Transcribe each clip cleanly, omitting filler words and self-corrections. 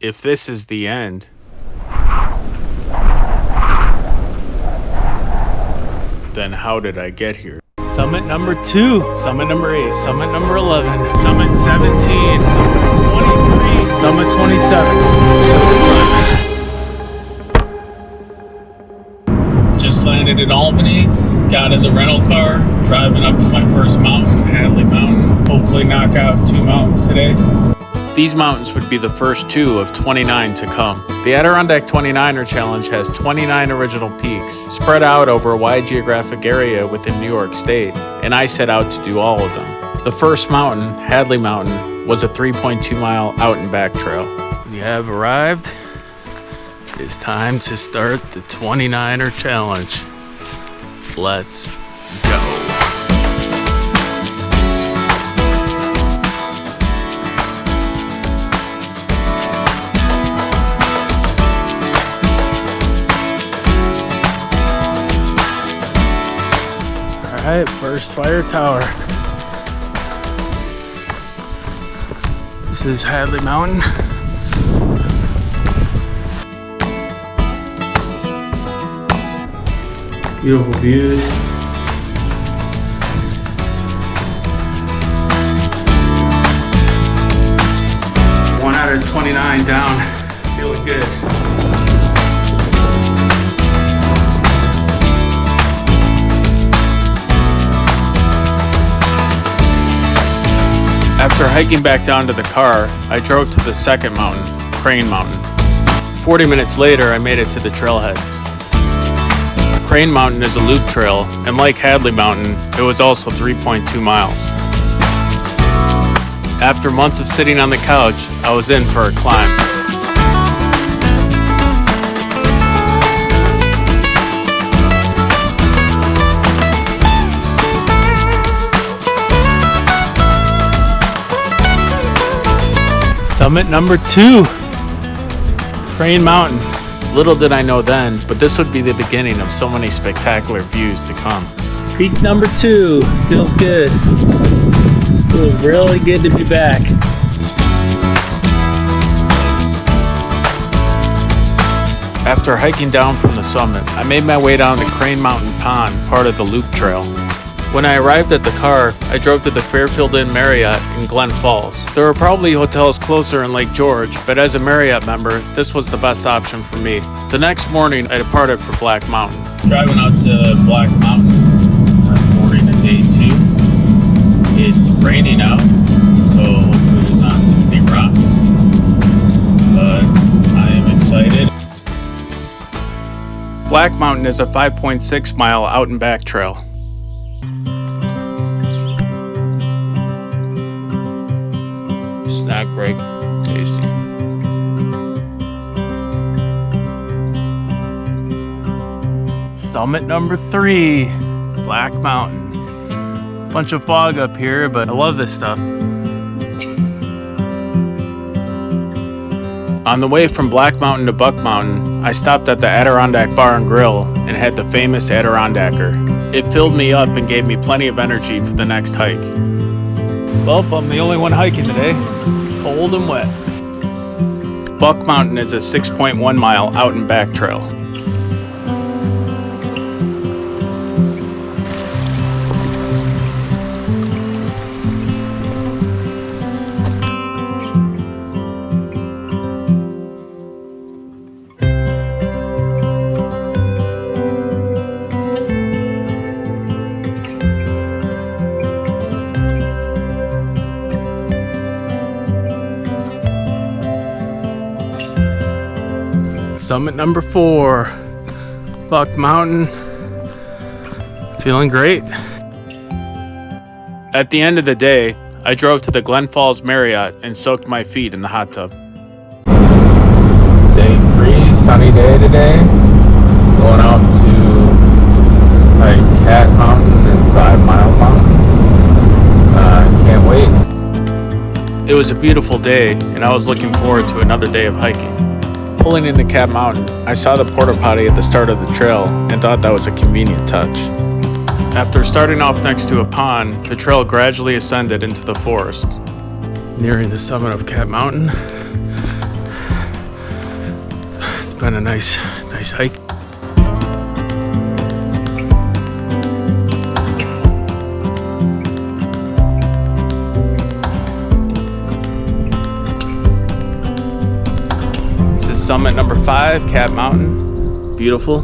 If this is the end, then how did I get here? Summit number 2, summit number 8, summit number 11, summit 17, 23, summit 27. Just landed in Albany, got in the rental car, driving up to my first mountain, Hadley Mountain. Hopefully knock out 2 mountains today. These mountains would be the first 2 of 29 to come. The Adirondack 29er Challenge has 29 original peaks spread out over a wide geographic area within New York State, and I set out to do all of them. The first mountain, Hadley Mountain, was a 3.2 mile out and back trail. We have arrived. It's time to start the 29er Challenge. Let's go. Alright, first fire tower. This is Hadley Mountain. Beautiful views. One out of 29 down. Feeling good. After hiking back down to the car, I drove to the second mountain, Crane Mountain. 40 minutes later, I made it to the trailhead. Crane Mountain is a loop trail, and like Hadley Mountain, it was also 3.2 miles. After months of sitting on the couch, I was in for a climb. Summit number 2, Crane Mountain. Little did I know then, but this would be the beginning of so many spectacular views to come. Peak number 2, feels good. Feels really good to be back. After hiking down from the summit, I made my way down to Crane Mountain Pond, part of the loop trail. When I arrived at the car, I drove to the Fairfield Inn Marriott in Glen Falls. There were probably hotels closer in Lake George, but as a Marriott member, this was the best option for me. The next morning, I departed for Black Mountain. Driving out to Black Mountain, morning of day 2. It's raining out, so hopefully there's not too many rocks. But I am excited. Black Mountain is a 5.6 mile out and back trail. Snack break. Tasty. Summit number 3, Black Mountain. Bunch of fog up here, but I love this stuff. On the way from Black Mountain to Buck Mountain, I stopped at the Adirondack Bar and Grill and had the famous Adirondacker. It filled me up and gave me plenty of energy for the next hike. Well, I'm the only one hiking today. Cold and wet. Buck Mountain is a 6.1 mile out and back trail. Summit number 4, Buck Mountain. Feeling great. At the end of the day, I drove to the Glen Falls Marriott and soaked my feet in the hot tub. Day 3, sunny day today. Going out to Cat Mountain and 5-Mile Mountain. Can't wait. It was a beautiful day, and I was looking forward to another day of hiking. Pulling into Cat Mountain, I saw the porta potty at the start of the trail and thought that was a convenient touch. After starting off next to a pond, the trail gradually ascended into the forest. Nearing the summit of Cat Mountain. been a nice hike. This is summit number 5, Cat Mountain. Beautiful.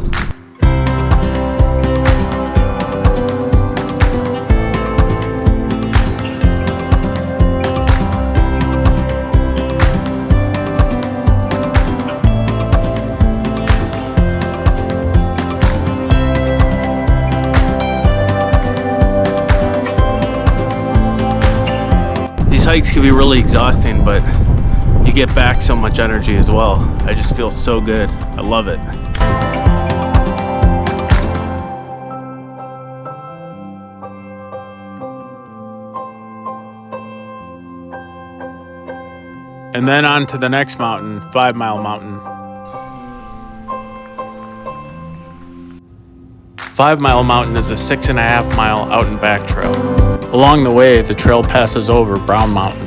These hikes can be really exhausting, but you get back so much energy as well. I just feel so good. I love it. And then on to the next mountain, 5-Mile Mountain. 5-Mile Mountain is a 6.5 mile out and back trail. Along the way, the trail passes over Brown Mountain.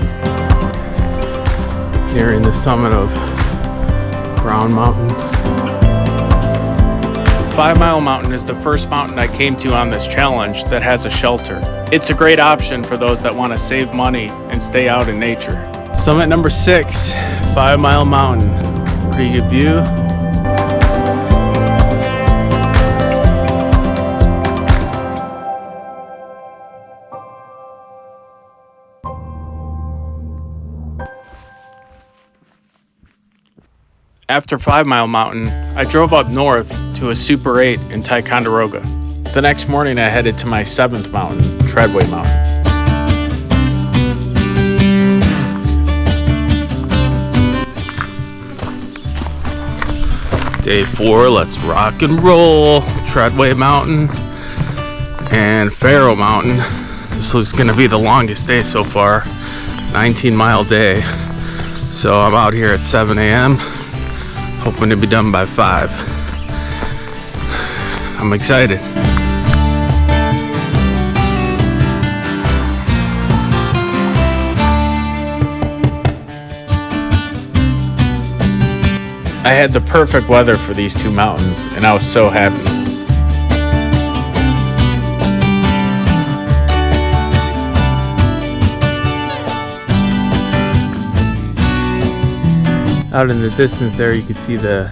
Nearing the summit of Brown Mountain. 5-Mile Mountain is the first mountain I came to on this challenge that has a shelter. It's a great option for those that want to save money and stay out in nature. Summit number 6, 5-Mile Mountain. Pretty good view. After 5-Mile Mountain, I drove up north to a Super 8 in Ticonderoga. The next morning I headed to my 7th mountain, Treadway Mountain. Day 4, let's rock and roll. Treadway Mountain and Pharaoh Mountain. This is gonna be the longest day so far, 19-mile day. So I'm out here at 7 a.m. hoping to be done by 5. I'm excited. I had the perfect weather for these 2 mountains, and I was so happy. Out in the distance there, you can see the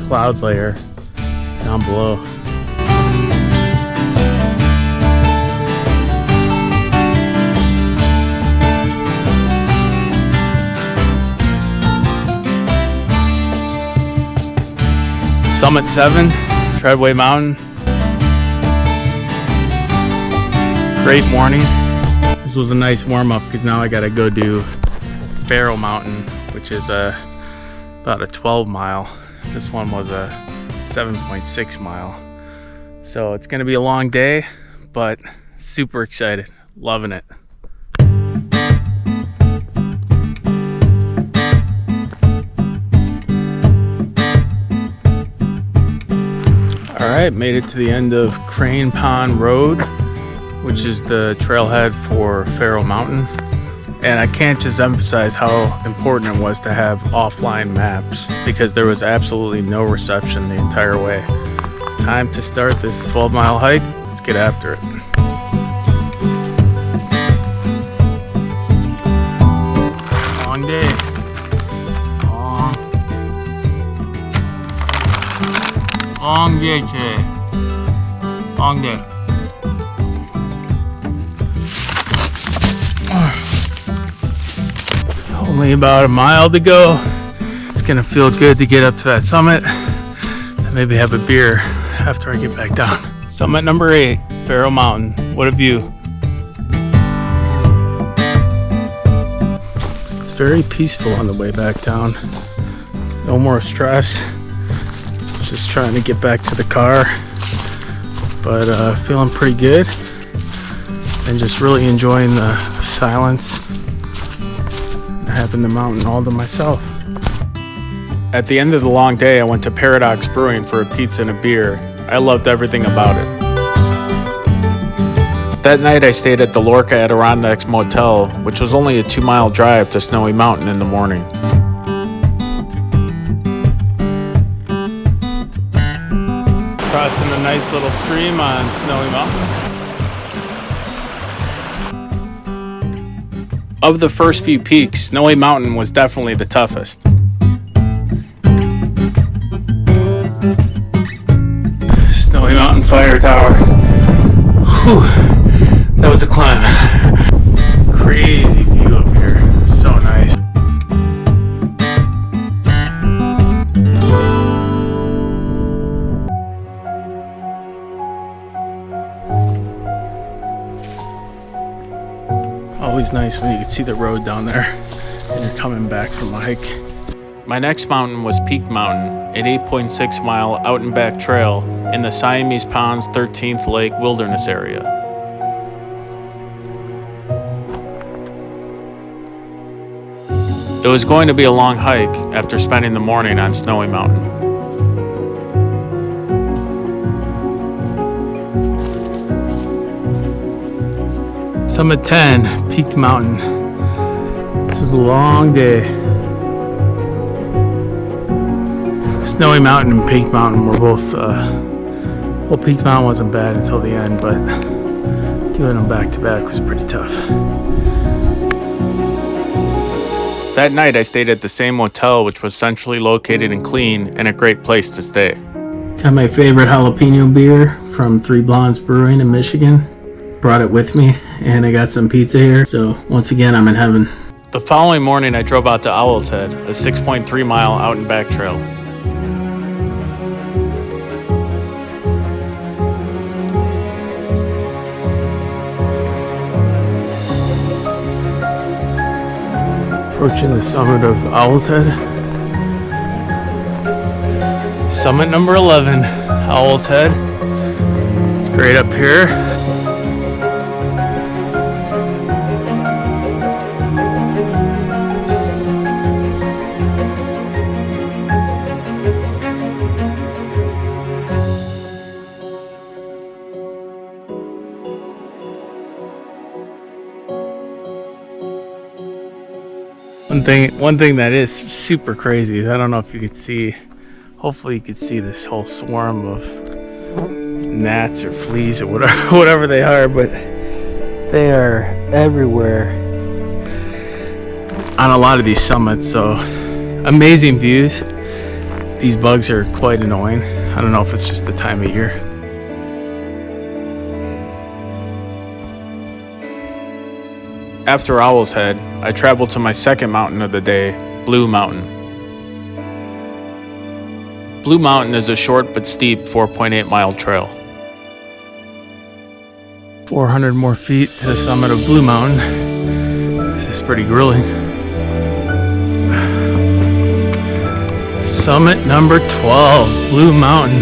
cloud layer down below. Summit 7, Treadway Mountain. Great morning. This was a nice warm-up because now I gotta go do Pharaoh Mountain, which is about a 12 mile. This one was a 7.6 mile. So it's gonna be a long day, but super excited, loving it. All right, made it to the end of Crane Pond Road, which is the trailhead for Pharaoh Mountain. And I can't just emphasize how important it was to have offline maps because there was absolutely no reception the entire way. Time to start this 12-mile hike. Let's get after it. Long day. Long day today. Long day. Only about a mile to go. It's gonna feel good to get up to that summit and maybe have a beer after I get back down. Summit number 8, Pharaoh Mountain. What a view. It's very peaceful on the way back down. No more stress. Just trying to get back to the car, but feeling pretty good and just really enjoying the silence. Having the mountain all to myself. At the end of the long day, I went to Paradox Brewing for a pizza and a beer. I loved everything about it. That night I stayed at the Lorca Adirondacks Motel, which was only a 2-mile drive to Snowy Mountain in the morning. Crossing a nice little stream on Snowy Mountain. Of the first few peaks, Snowy Mountain was definitely the toughest. Snowy Mountain Fire Tower. Whew, that was a climb. Crazy view up here, so nice. Always nice when you can see the road down there and you're coming back from a hike. My next mountain was Peak Mountain, an 8.6 mile out and back trail in the Siamese Ponds 13th Lake Wilderness area. It was going to be a long hike after spending the morning on Snowy Mountain. Summit 10, Peak Mountain. This is a long day. Snowy Mountain and Peak Mountain were both, well, Peak Mountain wasn't bad until the end, but doing them back to back was pretty tough. That night I stayed at the same motel, which was centrally located and clean and a great place to stay. Got my favorite jalapeno beer from Three Blondes Brewing in Michigan. Brought it with me, and I got some pizza here, so once again I'm in heaven. The following morning I drove out to Owl's Head, a 6.3 mile out and back trail. Approaching the summit of Owl's Head. Summit number 11, Owl's Head. It's great up here. One thing that is super crazy is I don't know if you could see, hopefully you could see this whole swarm of gnats or fleas or whatever they are, but they are everywhere on a lot of these summits. So amazing views. These bugs are quite annoying. I don't know if it's just the time of year. After Owl's Head, I traveled to my second mountain of the day, Blue Mountain. Blue Mountain is a short but steep 4.8 mile trail. 400 more feet to the summit of Blue Mountain. This is pretty grueling. Summit number 12, Blue Mountain.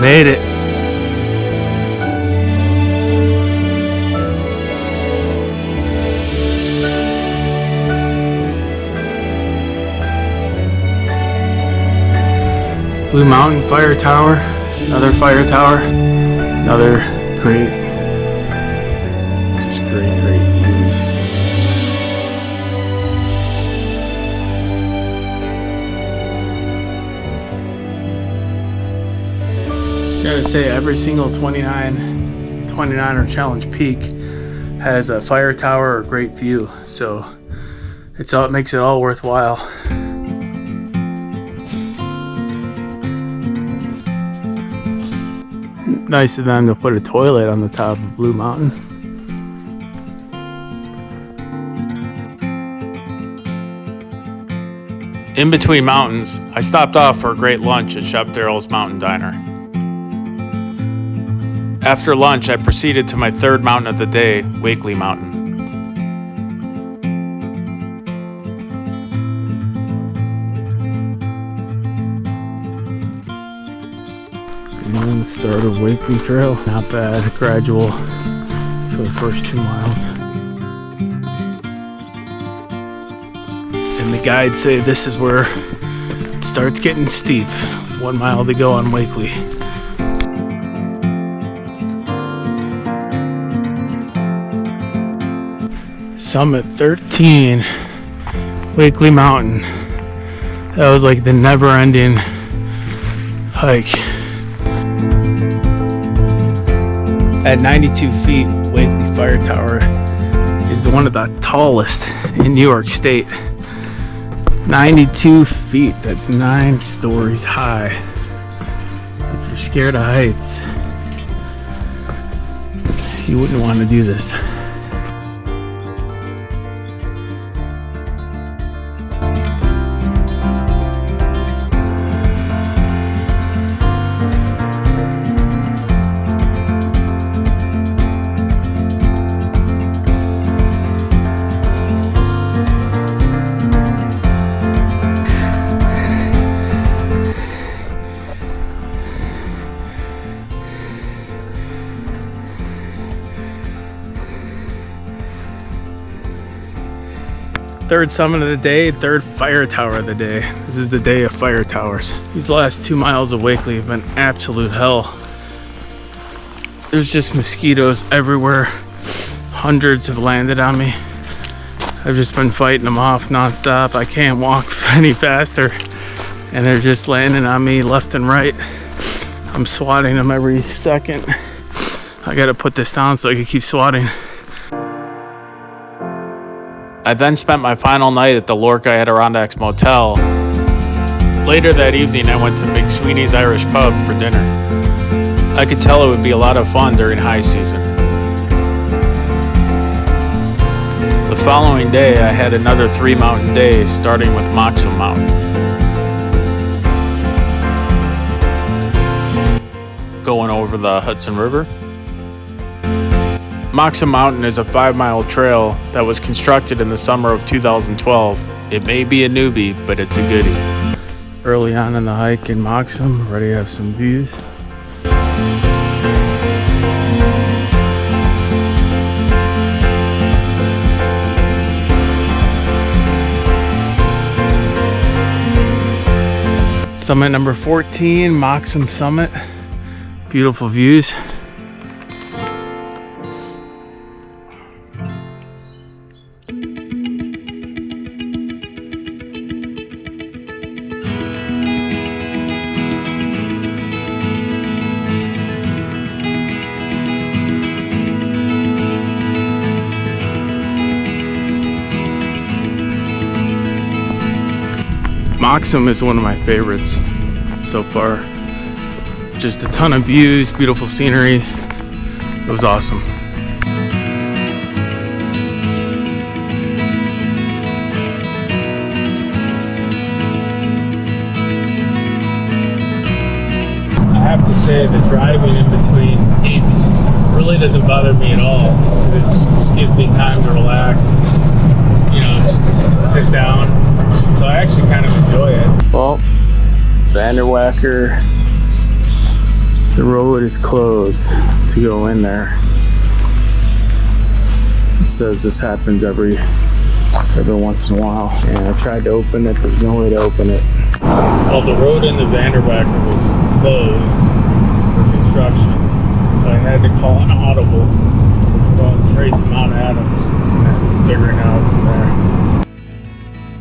Made it. Blue Mountain Fire Tower, another fire tower, another great views. Gotta say, every single 29er challenge peak has a fire tower or great view, so it makes it all worthwhile. Nice of them to put a toilet on the top of Blue Mountain. In between mountains, I stopped off for a great lunch at Chef Daryl's Mountain Diner. After lunch, I proceeded to my third mountain of the day, Wakely Mountain. And the start of Wakely Trail. Not bad, gradual for the first 2 miles. And the guides say this is where it starts getting steep. 1 mile to go on Wakely. Summit 13, Wakely Mountain. That was like the never-ending hike. At 92 feet, Wakely Fire Tower is one of the tallest in New York State. 92 feet, that's 9 stories high. If you're scared of heights, you wouldn't want to do this. Third summit of the day, third fire tower of the day. This is the day of fire towers. These last 2 miles of Wakely have been absolute hell. There's just mosquitoes everywhere. Hundreds have landed on me. I've just been fighting them off nonstop. I can't walk any faster, and they're just landing on me left and right. I'm swatting them every second. I gotta put this down so I can keep swatting. I then spent my final night at the Lorca Adirondacks Motel. Later that evening, I went to McSweeney's Irish Pub for dinner. I could tell it would be a lot of fun during high season. The following day, I had another 3 mountain days, starting with Moxham Mountain. Going over the Hudson River. Moxham Mountain is a 5-mile trail that was constructed in the summer of 2012. It may be a newbie, but it's a goodie. Early on in the hike in Moxham, ready to have some views. Summit number 14, Moxham Summit. Beautiful views. Moxham is one of my favorites so far. Just a ton of views, beautiful scenery. It was awesome. I have to say the driving in between peaks really doesn't bother me at all. It just gives me time to relax, you know, just sit down. So I actually kind of enjoy it. Well, Vanderwacker, the road is closed to go in there. It says this happens every once in a while. And I tried to open it, there's no way to open it. Well, the road in the Vanderwacker was closed for construction. So I had to call an audible, going straight to Mount Adams and figuring out from there.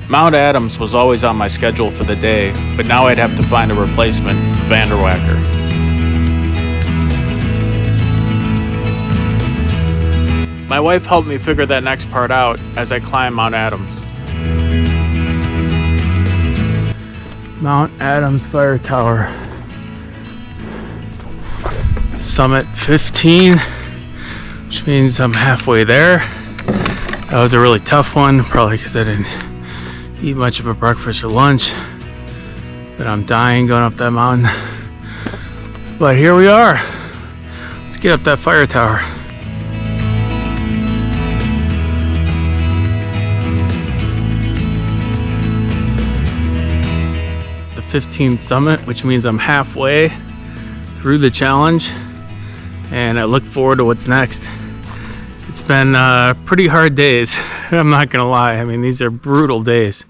Mount Adams was always on my schedule for the day, but now I'd have to find a replacement for Vanderwacker. My wife helped me figure that next part out as I climbed Mount Adams. Mount Adams Fire Tower. Summit 15, which means I'm halfway there. That was a really tough one, probably because I didn't eat much of a breakfast or lunch, but I'm dying going up that mountain. But here we are. Let's get up that fire tower. The 15th summit, which means I'm halfway through the challenge, and I look forward to what's next. It's been pretty hard days. I'm not gonna lie. I mean, these are brutal days,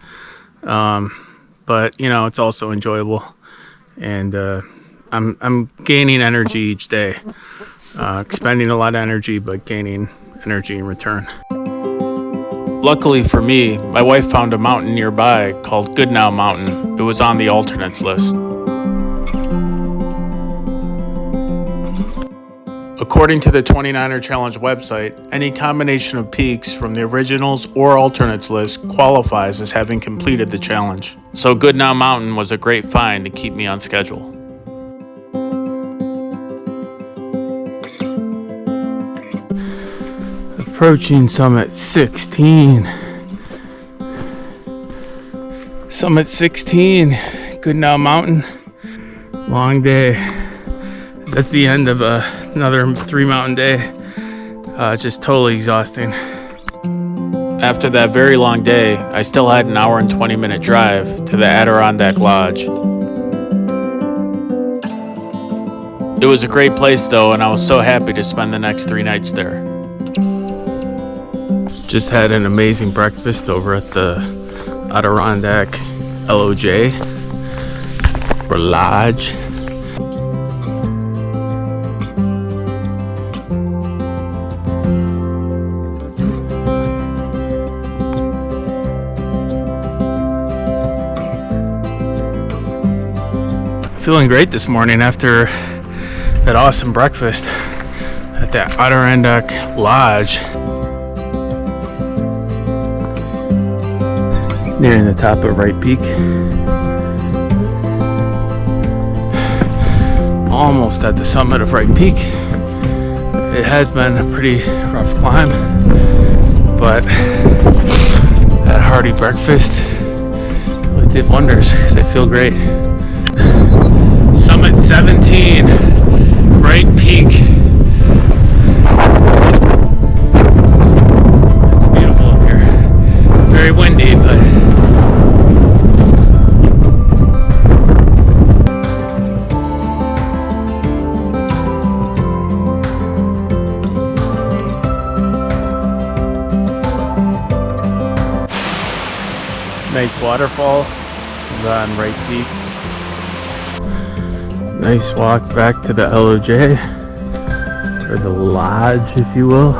but you know, it's also enjoyable, and I'm gaining energy each day, expending a lot of energy, but gaining energy in return. Luckily for me, my wife found a mountain nearby called Goodnow Mountain. It was on the alternates list. According to the 29er Challenge website, any combination of peaks from the originals or alternates list qualifies as having completed the challenge. So Goodnow Mountain was a great find to keep me on schedule. Approaching summit 16. Summit 16, Goodnow Mountain. Long day. That's the end of another 3-mountain day. Just totally exhausting. After that very long day, I still had an hour and 20-minute drive to the Adirondack Lodge. It was a great place though, and I was so happy to spend the next 3 nights there. Just had an amazing breakfast over at the Adirondack LOJ or Lodge. Feeling great this morning after that awesome breakfast at the Adirondack Lodge. Nearing the top of Wright Peak. Almost at the summit of Wright Peak. It has been a pretty rough climb, but that hearty breakfast really did wonders because I feel great. Summit 17, Wright Peak. It's beautiful up here. Very windy, but nice waterfall. This is on Wright Peak. Nice walk back to the LOJ, or the lodge, if you will.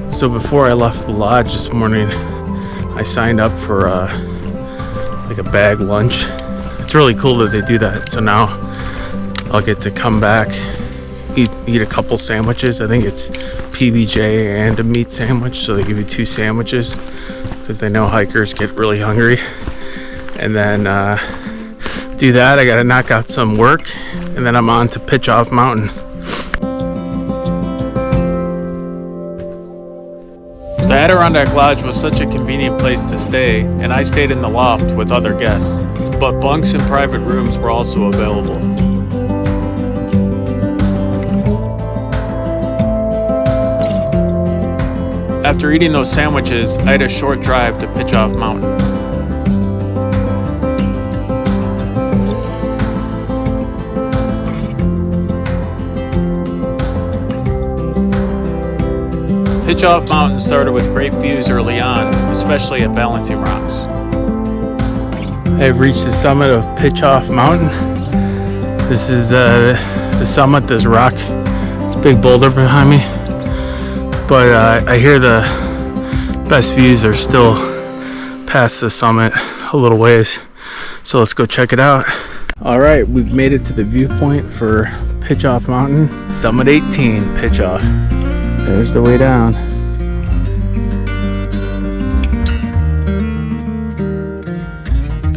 So before I left the lodge this morning, I signed up for like a bag lunch. It's really cool that they do that. So now I'll get to come back, eat a couple sandwiches. I think it's PBJ and a meat sandwich. So they give you 2 sandwiches because they know hikers get really hungry. And then do that. I gotta knock out some work, and then I'm on to Pitchoff Mountain. The Adirondack Lodge was such a convenient place to stay, and I stayed in the loft with other guests, but bunks and private rooms were also available. After eating those sandwiches, I had a short drive to Pitchoff Mountain. Pitchoff Mountain started with great views early on, especially at Balancing Rocks. I have reached the summit of Pitchoff Mountain. This is the summit, this rock, this big boulder behind me. But I hear the best views are still past the summit a little ways. So let's go check it out. All right, we've made it to the viewpoint for Pitchoff Mountain. Summit 18, Pitchoff. There's the way down.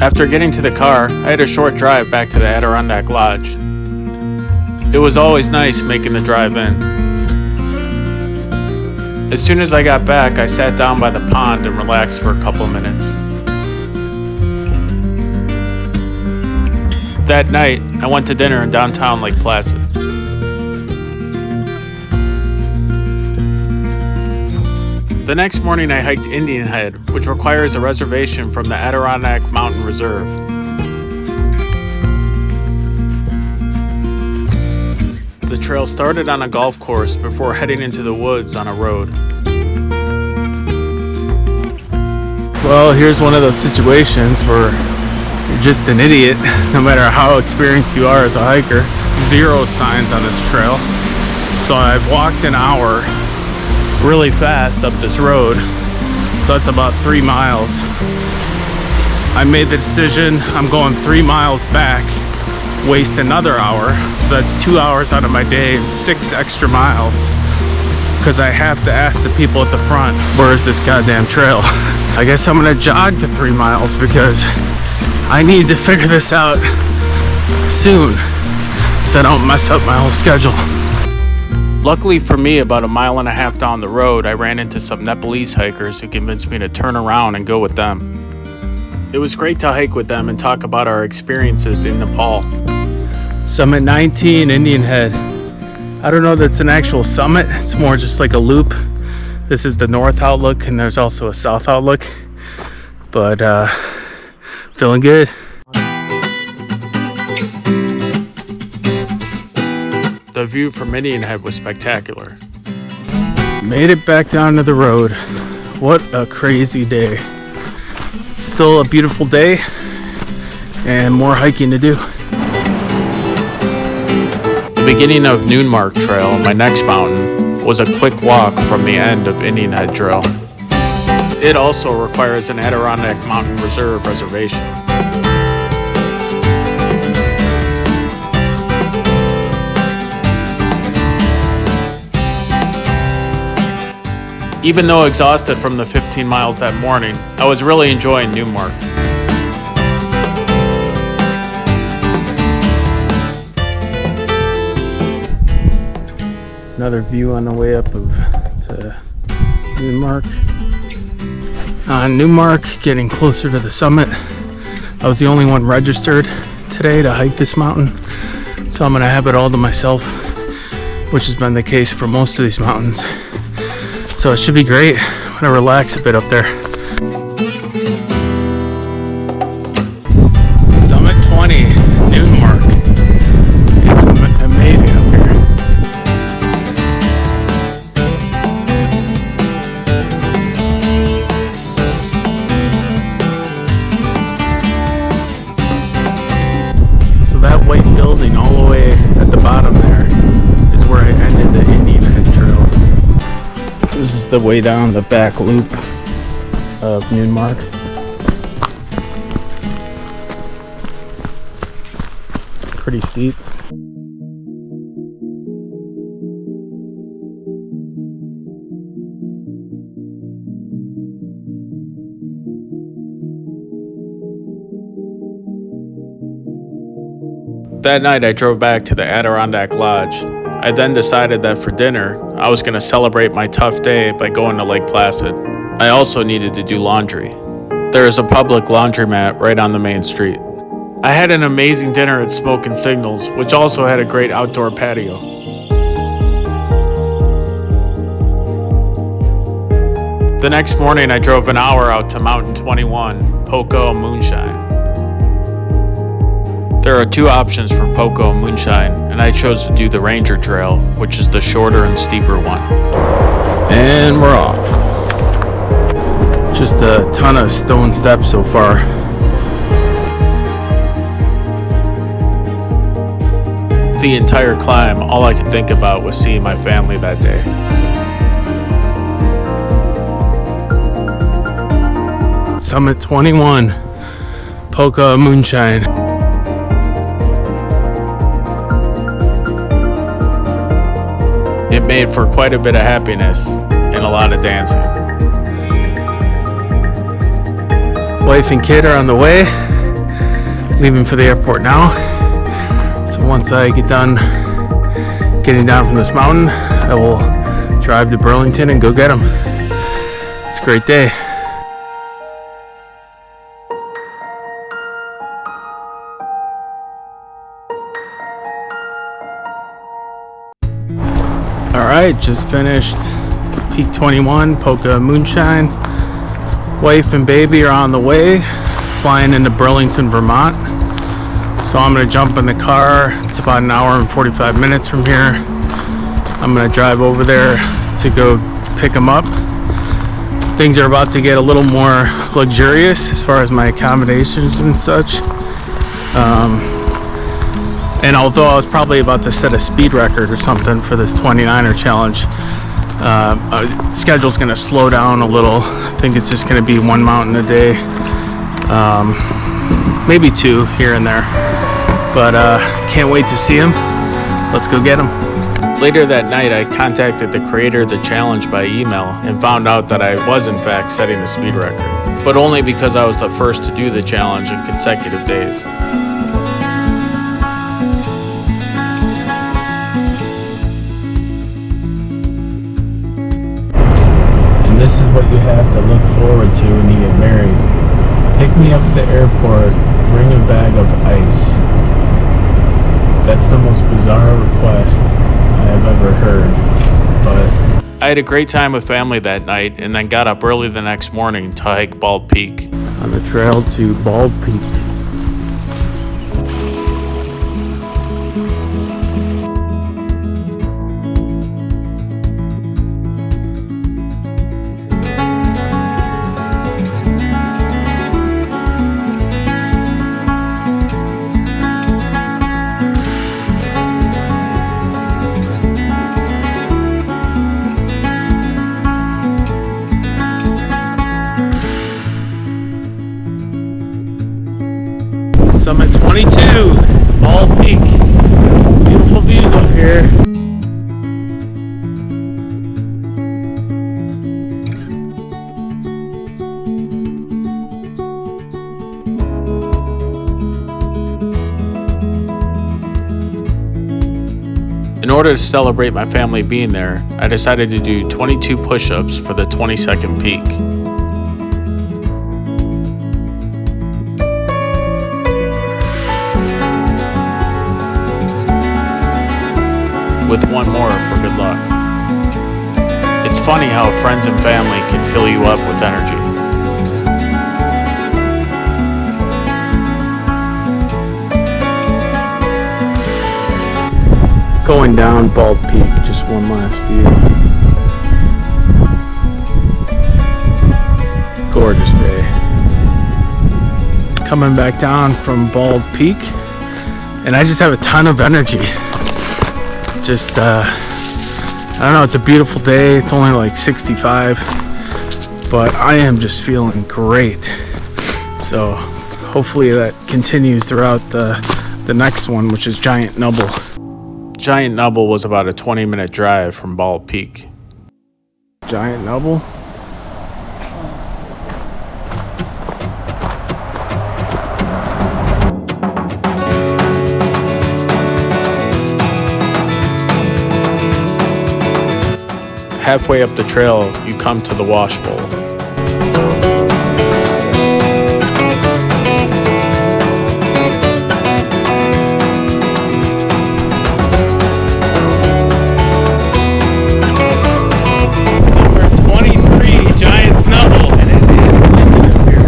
After getting to the car, I had a short drive back to the Adirondack Lodge. It was always nice making the drive in. As soon as I got back, I sat down by the pond and relaxed for a couple minutes. That night, I went to dinner in downtown Lake Placid. The next morning I hiked Indian Head, which requires a reservation from the Adirondack Mountain Reserve. The trail started on a golf course before heading into the woods on a road. Well, here's one of those situations where you're just an idiot, no matter how experienced you are as a hiker. 0 signs on this trail. So I've walked an hour really fast up this road, so that's about 3 miles. I made the decision I'm going 3 miles back waste another hour. So that's 2 hours out of my day and 6 extra miles. Because I have to ask the people at the front, where is this goddamn trail? I guess I'm gonna jog the 3 miles because I need to figure this out soon so I don't mess up my whole schedule. Luckily for me, about 1.5 miles down the road, I ran into some Nepalese hikers who convinced me to turn around and go with them. It was great to hike with them and talk about our experiences in Nepal. Summit 19, Indian Head. I don't know that it's an actual summit, it's more just like a loop. This is the north outlook and there's also a south outlook, but feeling good. The view from Indian Head was spectacular. Made it back down to the road. What a crazy day. It's still a beautiful day and more hiking to do. The beginning of Noonmark Trail, my next mountain, was a quick walk from the end of Indian Head Trail. It also requires an Adirondack Mountain Reserve reservation. Even though exhausted from the 15 miles that morning, I was really enjoying Noonmark. Another view on the way up to Noonmark. On Noonmark, getting closer to the summit. I was the only one registered today to hike this mountain, so I'm gonna have it all to myself, which has been the case for most of these mountains. So it should be great. I'm gonna relax a bit up there. Summit 20, Noonmark. It's amazing up here. So that white building all the way at the bottom there is where I ended the Indian Head Trail. This is the way down the back loop of Noonmark. Pretty steep. That night I drove back to the Adirondack Lodge. I then decided that for dinner, I was going to celebrate my tough day by going to Lake Placid. I also needed to do laundry. There is a public laundromat right on the main street. I had an amazing dinner at Smoke and Signals, which also had a great outdoor patio. The next morning, I drove an hour out to Mountain 21, Poke-O-Moonshine. There are 2 options for Poke-O-Moonshine, and I chose to do the Ranger Trail, which is the shorter and steeper one. And we're off. Just a ton of stone steps so far. The entire climb, all I could think about was seeing my family that day. Summit 21, Poke-O-Moonshine. It made for quite a bit of happiness and a lot of dancing. Wife and kid are on the way, leaving for the airport now. So once I get done getting down from this mountain, I will drive to Burlington and go get them. It's a great day. Alright, just finished Peak 21, Poke-O-Moonshine. Wife and baby are on the way, flying into Burlington, Vermont. So I'm going to jump in the car. It's about an hour and 45 minutes from here. I'm going to drive over there to go pick them up. Things are about to get a little more luxurious as far as my accommodations and such. And although I was probably about to set a speed record or something for this 29er challenge, schedule's going to slow down a little. I think it's just going to be 1 mountain a day, maybe 2 here and there. but can't wait to see him. Let's go get him. Later that night, I contacted the creator of the challenge by email and found out that I was in fact setting the speed record, but only because I was the first to do the challenge in consecutive days. And this is what you have to look forward to when you get married. Pick me up at the airport, bring a bag of ice. That's the most bizarre request I have ever heard, but I had a great time with family that night and then got up early the next morning to hike Bald Peak. On the trail to Bald Peak. Summit 22, Bald Peak. Beautiful views up here. In order to celebrate my family being there, I decided to do 22 push-ups for the 22nd peak. With one more for good luck. It's funny how friends and family can fill you up with energy. Going down Bald Peak, just one last view. Gorgeous day. Coming back down from Bald Peak, and I just have a ton of energy. Just, I don't know, it's a beautiful day. It's only like 65, but I am just feeling great. So hopefully that continues throughout the next one, which is Giant Nubble. Giant Nubble was about a 20-minute drive from Bald Peak. Giant Nubble. Halfway up the trail, you come to the wash bowl. Number 23, Giant Nubble, and it is windy up here.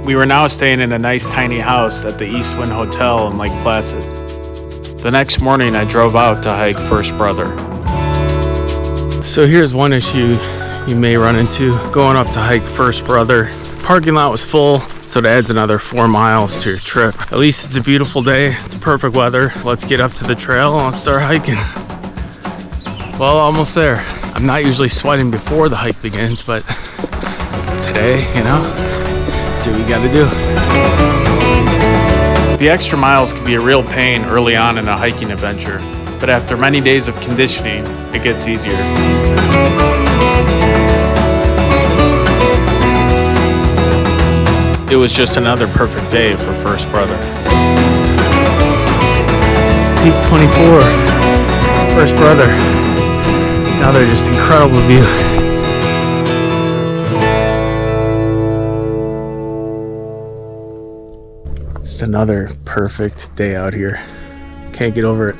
We were now staying in a nice tiny house at the East Wind Hotel in Lake Placid. The next morning I drove out to hike First Brother. So here's one issue you may run into going up to hike First Brother. Parking lot was full, so it adds another 4 miles to your trip. At least it's a beautiful day, it's perfect weather. Let's get up to the trail and let's start hiking. Well, almost there. I'm not usually sweating before the hike begins, but today, you know, do what you gotta do. The extra miles can be a real pain early on in a hiking adventure, but after many days of conditioning, it gets easier. It was just another perfect day for First Brother. Peak 24, First Brother. Another just incredible view. Just another perfect day out here. Can't get over it.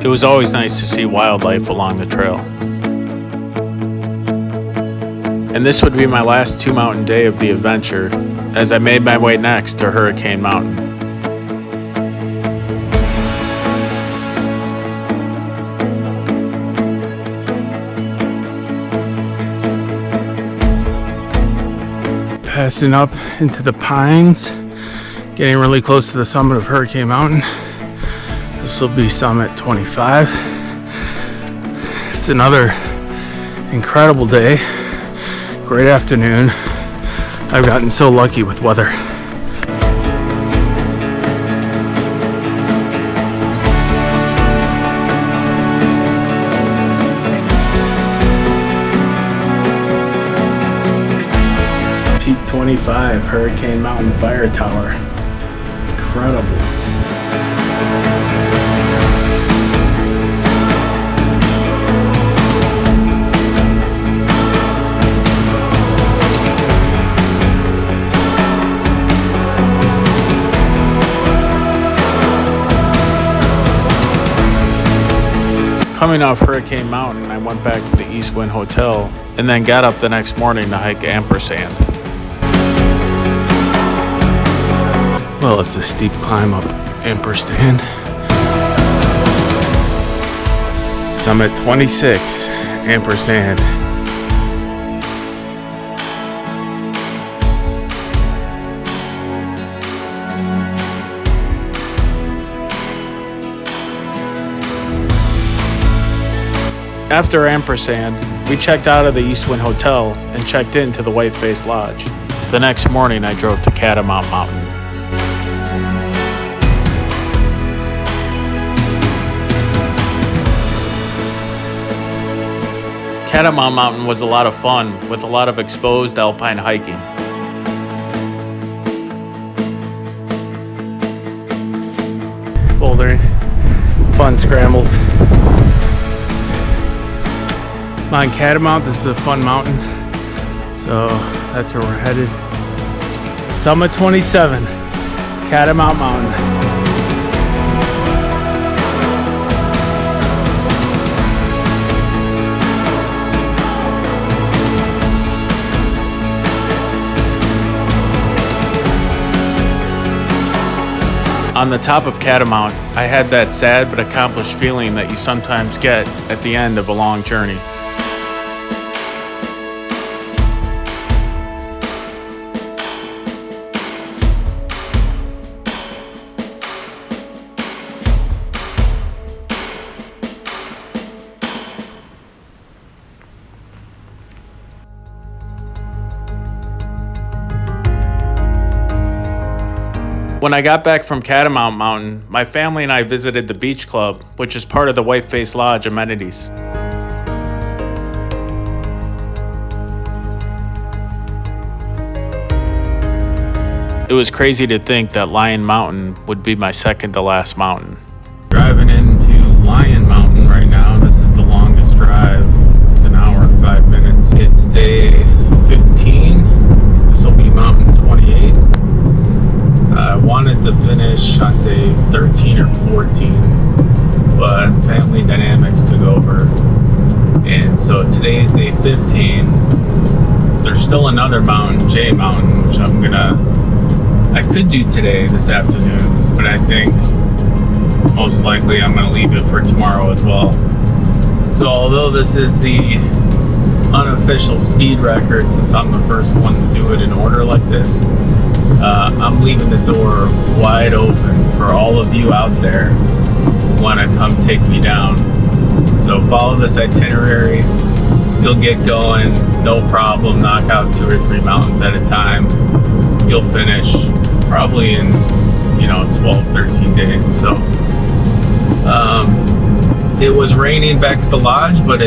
It was always nice to see wildlife along the trail. And this would be my last 2-mountain day of the adventure, as I made my way next to Hurricane Mountain. Passing up into the pines, getting really close to the summit of Hurricane Mountain. This will be summit 25. It's another incredible day, great afternoon. I've gotten so lucky with weather. Peak 25, Hurricane Mountain Fire Tower. Incredible. Coming off Hurricane Mountain, I went back to the East Wind Hotel and then got up the next morning to hike Ampersand. Well, it's a steep climb up Ampersand. Summit 26, Ampersand. After Ampersand, we checked out of the East Wind Hotel and checked into the Whiteface Lodge. The next morning, I drove to Catamount Mountain. Catamount Mountain was a lot of fun with a lot of exposed alpine hiking. Bouldering, fun scrambles. On Catamount, this is a fun mountain, so that's where we're headed. Summit 27, Catamount Mountain. On the top of Catamount, I had that sad but accomplished feeling that you sometimes get at the end of a long journey. When I got back from Catamount Mountain, my family and I visited the beach club, which is part of the Whiteface Lodge amenities. It was crazy to think that Lyon Mountain would be my second to last mountain. Driving into Lyon Mountain right now. This is the longest drive. It's an hour and 5 minutes. It's day 15. This will be mountain 28. I wanted to finish on day 13 or 14, but family dynamics took over. And so today's day 15. There's still another mountain, J Mountain, which I could do today, this afternoon, but I think most likely I'm gonna leave it for tomorrow as well. So although this is the unofficial speed record, since I'm the first one to do it in order like this, I'm leaving the door wide open for all of you out there who want to come take me down. So follow this itinerary. You'll get going, no problem. Knock out 2 or 3 mountains at a time. You'll finish probably in 12, 13 days. So it was raining back at the lodge, but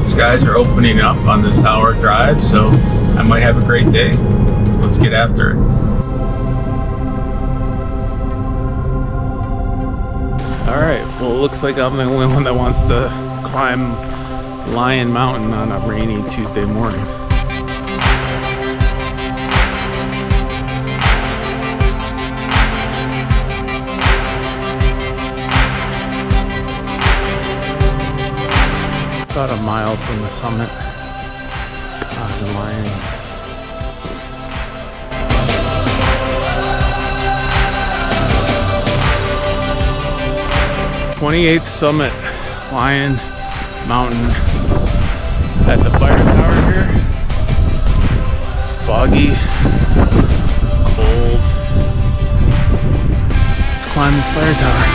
skies are opening up on this hour drive, so I might have a great day. Let's get after it. Alright, well, it looks like I'm the only one that wants to climb Lyon Mountain on a rainy Tuesday morning. About a mile from the summit on the Lyon. 28th summit, Lyon Mountain, at the fire tower here. Foggy. fire tower.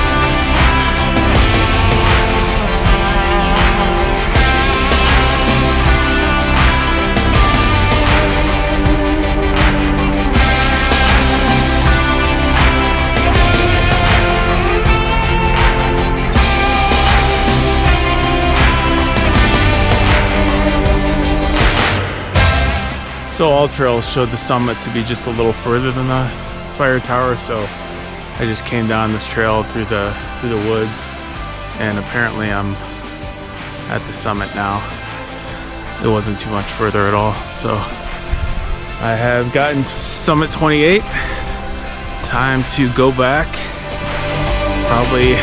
So all trails showed the summit to be just a little further than the fire tower, so I just came down this trail through the woods, and apparently I'm at the summit now. It wasn't too much further at all, so I have gotten to summit 28. Time to go back, probably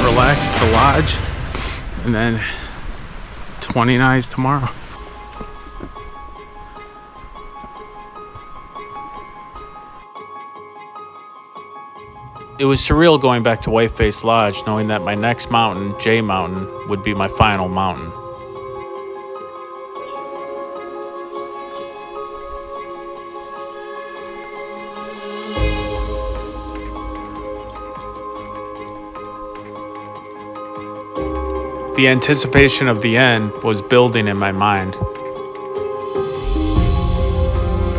relax at the lodge, and then 29s tomorrow. It was surreal going back to Whiteface Lodge, knowing that my next mountain, J Mountain, would be my final mountain. The anticipation of the end was building in my mind.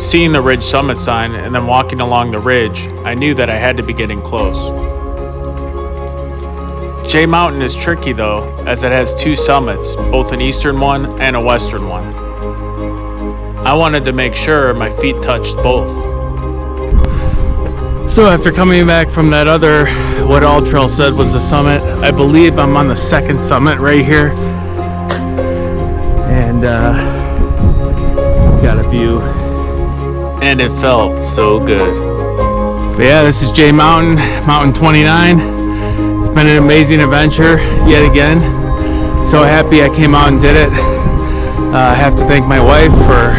Seeing the ridge summit sign and then walking along the ridge, I knew that I had to be getting close. J Mountain is tricky though, as it has two summits, both an eastern one and a western one. I wanted to make sure my feet touched both. So after coming back from that other, what All Trail said was the summit, I believe I'm on the second summit right here. And it's got a view. And it felt so good. But yeah, this is J Mountain, Mountain 29. It's been an amazing adventure yet again. So happy I came out and did it. I have to thank my wife for,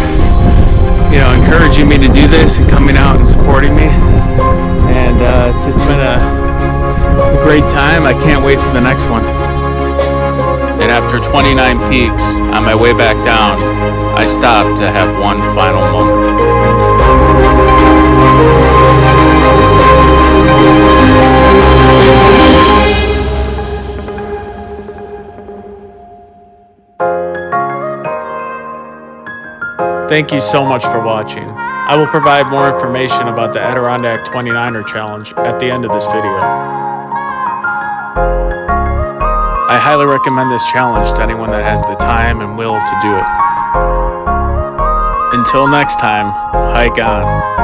encouraging me to do this and coming out and supporting me. And it's just been a great time. I can't wait for the next one. And after 29 peaks, on my way back down, I stopped to have one final moment. Thank you so much for watching. I will provide more information about the Adirondack 29er challenge at the end of this video. I highly recommend this challenge to anyone that has the time and will to do it. Until next time, hike on.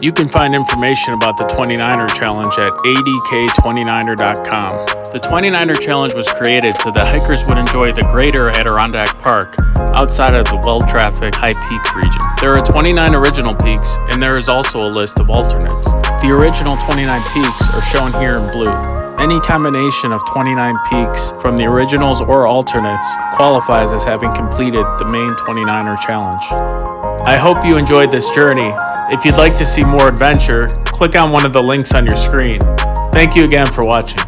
You can find information about the 29er challenge at adk29er.com. The 29er challenge was created so that hikers would enjoy the greater Adirondack Park outside of the well-trafficked High Peaks region. There are 29 original peaks, and there is also a list of alternates. The original 29 peaks are shown here in blue. Any combination of 29 peaks from the originals or alternates qualifies as having completed the main 29er challenge. I hope you enjoyed this journey. If you'd like to see more adventure, click on one of the links on your screen. Thank you again for watching.